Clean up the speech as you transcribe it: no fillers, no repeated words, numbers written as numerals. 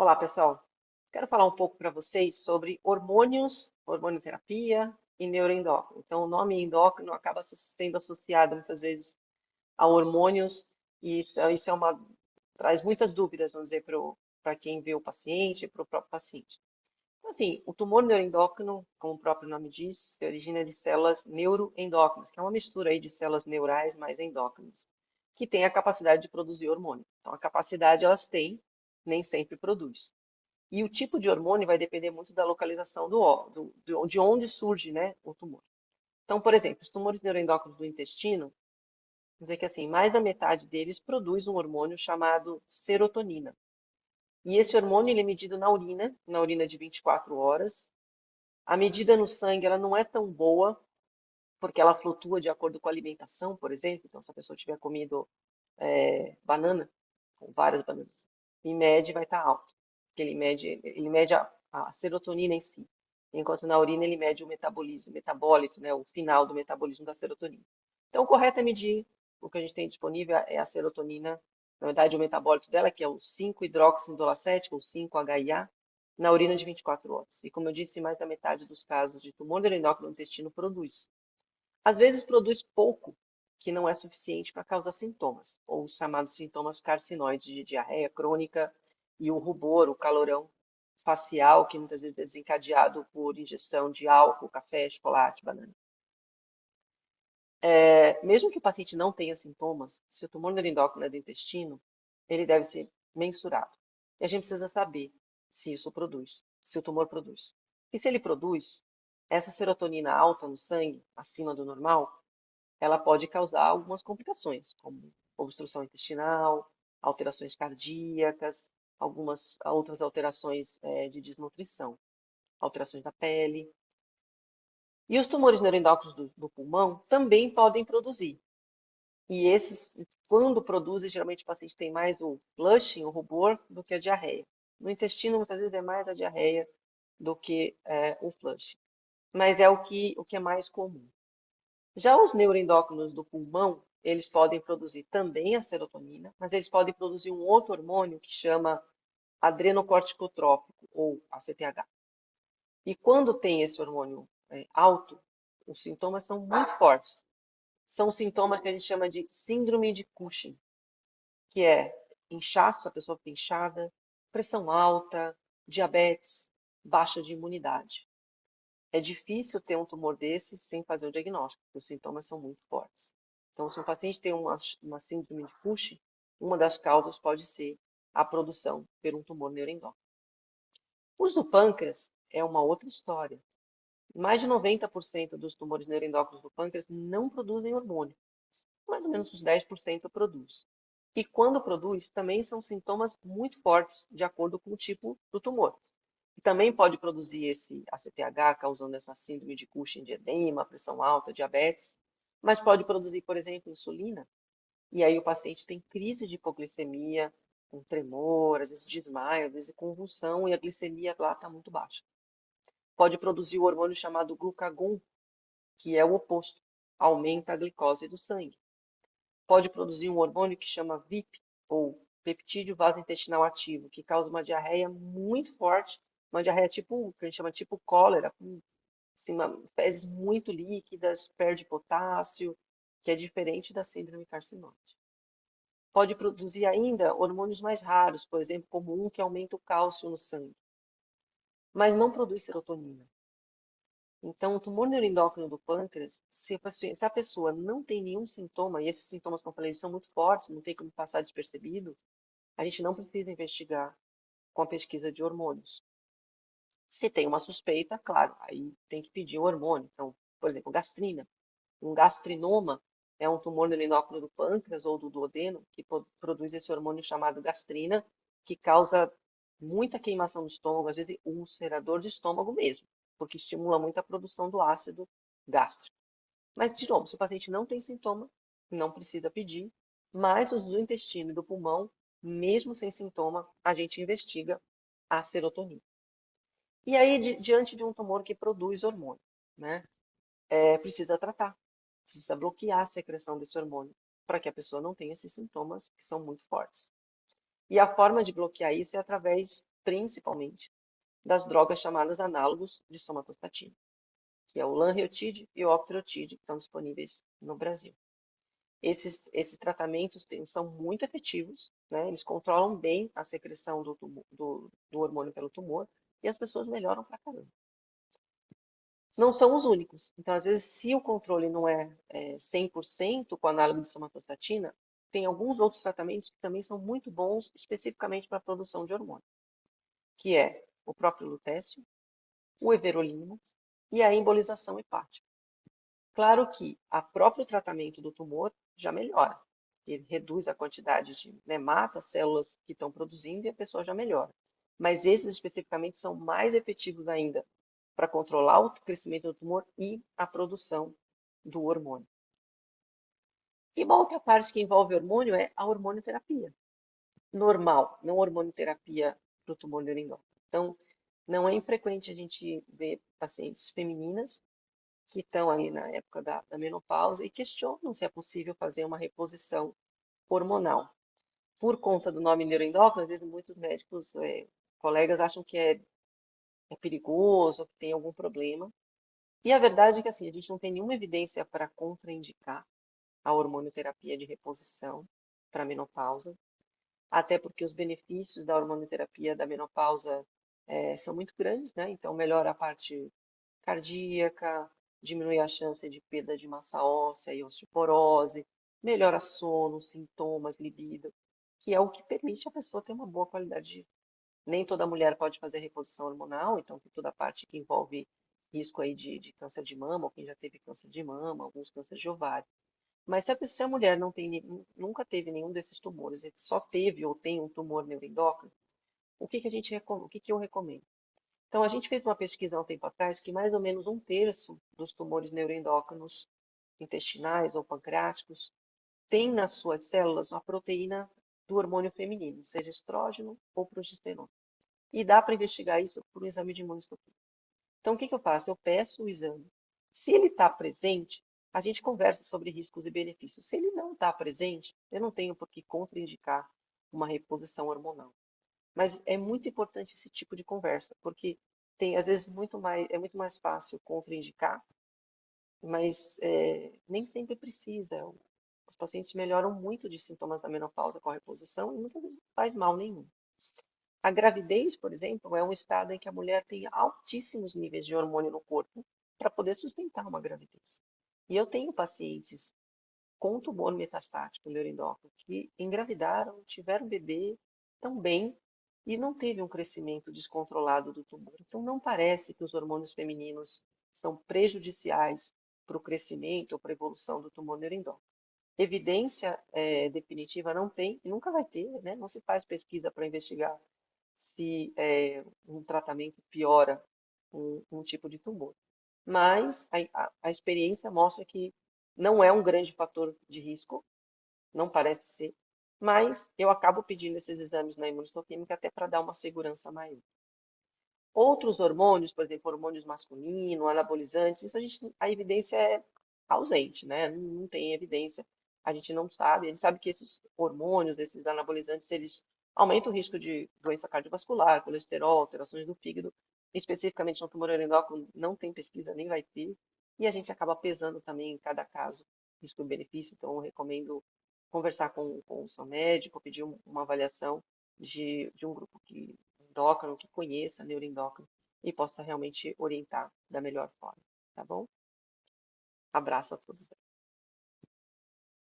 Olá, pessoal. Quero falar um pouco para vocês sobre hormônios, hormonioterapia e neuroendócrino. Então, o nome endócrino acaba sendo associado muitas vezes a hormônios e isso é traz muitas dúvidas, vamos dizer, para quem vê o paciente e para o próprio paciente. Então, assim, o tumor neuroendócrino, como o próprio nome diz, se origina de células neuroendócrinas, que é uma mistura aí de células neurais mais endócrinas, que tem a capacidade de produzir hormônio. Então, a capacidade elas têm, nem sempre produz. E o tipo de hormônio vai depender muito da localização de onde surge, né, o tumor. Então, por exemplo, os tumores neuroendócrinos do intestino, vamos dizer que assim, mais da metade deles produz um hormônio chamado serotonina. E esse hormônio ele é medido na urina de 24 horas. A medida no sangue ela não é tão boa, porque ela flutua de acordo com a alimentação, por exemplo. Então, se a pessoa tiver comido banana, ou várias bananas, em média vai estar alto, porque ele mede a serotonina em si, enquanto na urina ele mede o metabolismo, o metabólito, né, o final do metabolismo da serotonina. Então, o correto é medir, o que a gente tem disponível é a serotonina, na verdade o metabólito dela, que é o 5-hidroximidolacético, ou 5-HIA, na urina de 24 horas. E como eu disse, mais da metade dos casos de tumor neuroendócrino no intestino produz. Às vezes produz pouco, que não é suficiente para causar sintomas, ou os chamados sintomas carcinoides de diarreia crônica e o rubor, o calorão facial, que muitas vezes é desencadeado por ingestão de álcool, café, chocolate, banana. Mesmo que o paciente não tenha sintomas, se o tumor neuroendócrino é do intestino, ele deve ser mensurado. E a gente precisa saber se isso produz, se o tumor produz. E se ele produz, essa serotonina alta no sangue, acima do normal, ela pode causar algumas complicações, como obstrução intestinal, alterações cardíacas, algumas outras alterações de desnutrição, alterações da pele. E os tumores neuroendócrinos do pulmão também podem produzir. E esses, quando produzem, geralmente o paciente tem mais o flushing, o rubor, do que a diarreia. No intestino, muitas vezes é mais a diarreia do que o flushing. Mas é o que é mais comum. Já os neuroendócrinos do pulmão, eles podem produzir também a serotonina, mas eles podem produzir um outro hormônio que chama adrenocorticotrópico, ou ACTH. E quando tem esse hormônio alto, os sintomas são muito fortes. São sintomas que a gente chama de síndrome de Cushing, que é inchaço, a pessoa fica inchada, pressão alta, diabetes, baixa de imunidade. É difícil ter um tumor desse sem fazer o diagnóstico, porque os sintomas são muito fortes. Então, se um paciente tem uma síndrome de Cushing, uma das causas pode ser a produção por um tumor neuroendócrino. Os do pâncreas é uma outra história. Mais de 90% dos tumores neuroendócrinos do pâncreas não produzem hormônio. Mais ou menos uns 10% produz. E quando produz, também são sintomas muito fortes, de acordo com o tipo do tumor. E também pode produzir esse ACTH, causando essa síndrome de Cushing, de edema, pressão alta, diabetes, mas pode produzir, por exemplo, insulina. E aí o paciente tem crise de hipoglicemia, com tremor, às vezes desmaio, às vezes convulsão, e a glicemia lá está muito baixa. Pode produzir o hormônio chamado glucagon, que é o oposto, aumenta a glicose do sangue. Pode produzir um hormônio que chama VIP, ou peptídeo vasointestinal ativo, que causa uma diarreia muito forte, uma diarreia tipo, que a gente chama tipo cólera, com assim, fezes muito líquidas, perde potássio, que é diferente da síndrome carcinose. Pode produzir ainda hormônios mais raros, por exemplo, como um que aumenta o cálcio no sangue, mas não produz serotonina. Então, o tumor neuroendócrino do pâncreas, se a pessoa não tem nenhum sintoma, e esses sintomas, como eu falei, são muito fortes, não tem como passar despercebido, a gente não precisa investigar com a pesquisa de hormônios. Se tem uma suspeita, claro, aí tem que pedir o hormônio. Então, por exemplo, gastrina. Um gastrinoma é um tumor neuroendócrino do pâncreas ou do duodeno que produz esse hormônio chamado gastrina, que causa muita queimação no estômago, às vezes ulcerador de estômago mesmo, porque estimula muito a produção do ácido gástrico. Mas, de novo, se o paciente não tem sintoma, não precisa pedir, mas os do intestino e do pulmão, mesmo sem sintoma, a gente investiga a serotonina. E aí, diante de um tumor que produz hormônio, né, precisa tratar, precisa bloquear a secreção desse hormônio, para que a pessoa não tenha esses sintomas que são muito fortes. E a forma de bloquear isso é através principalmente, das drogas chamadas análogos de somatostatina, que é o lanreotide e o octreotide, que estão disponíveis no Brasil. Esses tratamentos são muito efetivos, né? Eles controlam bem a secreção do hormônio pelo tumor e as pessoas melhoram pra caramba. Não são os únicos. Então, às vezes, se o controle não é 100% com análogo de somatostatina, tem alguns outros tratamentos que também são muito bons, especificamente para a produção de hormônio, que é o próprio lutécio, o everolina e a embolização hepática. Claro que o próprio tratamento do tumor já melhora, ele reduz a quantidade de, né, mata as células que estão produzindo e a pessoa já melhora. Mas esses especificamente são mais efetivos ainda para controlar o crescimento do tumor e a produção do hormônio. E uma outra parte que envolve hormônio é a hormonioterapia. Normal, não hormonioterapia para o tumor neuroendócrino. Então, não é infrequente a gente ver pacientes femininas que estão ali na época da menopausa e questionam se é possível fazer uma reposição hormonal. Por conta do nome neuroendócrino, às vezes muitos médicos, colegas acham que é perigoso, que tem algum problema. E a verdade é que assim, a gente não tem nenhuma evidência para contraindicar a hormonioterapia de reposição para menopausa, até porque os benefícios da hormonioterapia da menopausa são muito grandes, né? Então melhora a parte cardíaca, diminui a chance de perda de massa óssea e osteoporose, melhora sono, sintomas, libido, que é o que permite a pessoa ter uma boa qualidade de vida. Nem toda mulher pode fazer reposição hormonal, então tem toda a parte que envolve risco aí de câncer de mama, ou quem já teve câncer de mama, alguns cânceres de ovário. Mas se a mulher não tem, nunca teve nenhum desses tumores, só teve ou tem um tumor neuroendócrino, o que eu recomendo? Então, a gente fez uma pesquisa há um tempo atrás que mais ou menos um terço dos tumores neuroendócrinos intestinais ou pancreáticos tem nas suas células uma proteína do hormônio feminino, seja estrógeno ou progesterona. E dá para investigar isso por um exame de imunohistoquímica. Então, o que eu faço? Eu peço o exame. Se ele está presente, a gente conversa sobre riscos e benefícios. Se ele não está presente, eu não tenho por que contraindicar uma reposição hormonal. Mas é muito importante esse tipo de conversa, porque tem, às vezes, é muito mais fácil contraindicar, mas nem sempre precisa. Os pacientes melhoram muito de sintomas da menopausa com a reposição e muitas vezes não faz mal nenhum. A gravidez, por exemplo, é um estado em que a mulher tem altíssimos níveis de hormônio no corpo para poder sustentar uma gravidez. E eu tenho pacientes com tumor metastático neuroendócrino que engravidaram, tiveram bebê, tão bem e não teve um crescimento descontrolado do tumor. Então, não parece que os hormônios femininos são prejudiciais para o crescimento ou para a evolução do tumor neuroendócrino. Evidência definitiva não tem e nunca vai ter, né? Não se faz pesquisa para investigar se um tratamento piora um tipo de tumor. Mas a experiência mostra que não é um grande fator de risco, não parece ser, mas eu acabo pedindo esses exames na imunohistoquímica até para dar uma segurança maior. Outros hormônios, por exemplo, hormônios masculinos, anabolizantes, isso a evidência é ausente, né? Não tem evidência, a gente não sabe. A gente sabe que esses hormônios, esses anabolizantes, eles aumentam o risco de doença cardiovascular, colesterol, alterações do fígado, especificamente no tumor endócrino, não tem pesquisa, nem vai ter, e a gente acaba pesando também em cada caso risco e benefício, então eu recomendo conversar com o seu médico, pedir uma avaliação de um grupo endócrino, que conheça neuroendócrino e possa realmente orientar da melhor forma, tá bom? Abraço a todos.